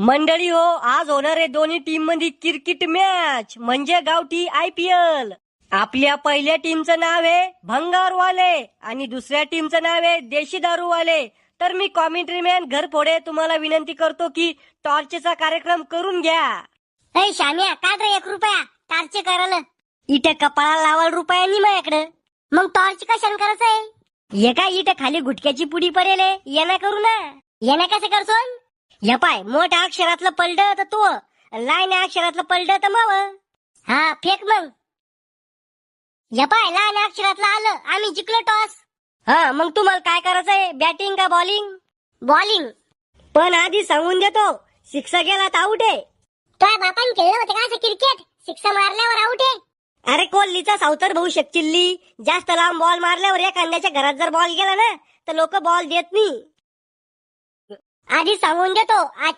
मंडळी हो, आज होणार आहे दोन्ही टीम मध्ये क्रिकेट मॅच म्हणजे गावठी IPL. आपल्या पहिल्या टीमचं नाव आहे भंगारवाले आणि दुसऱ्या टीमचं नाव आहे देशी दारूवाले. तर मी कॉमेंट्री मॅन घरफोडे तुम्हाला विनंती करतो की टॉर्चचा कार्यक्रम करून घ्या. ए श्याम्या काढ रे 1 रुपया टॉर्च करायला. इथे कपाळाला लावाल रुपयांनी माझ्याकडे. मग टॉर्च कशाने करायचंय? हे काय इथे खाली गुटक्याची पुडी पडेल येणा करू ना. येणं कसं करसोन? या पाय मोठ्या अक्षरातलं पलड तर तो, लहान अक्षरातलं पलड तर माव. हा फेक मग. या पाय लहान अक्षरातलं आलं, आम्ही जिंकलो टॉस. हा मग तुम्हाला काय करायचंय, बॅटिंग का बॉलिंग? बॉलिंग. पण आधी सांगून देतो, सिक्स गेला तर आउट आहे. तुझ्या बापाने खेळलं होतं का असं क्रिकेट? सिक्स मारल्यावर आउट आहे. अरे कोहलीचा सावतर भाऊ शकचिल्ली, जास्त लांब बॉल मारल्यावर एखाद्याच्या घरात जर बॉल गेला ना तर लोक बॉल देत नाही. आधी सांगून देतो आजच्या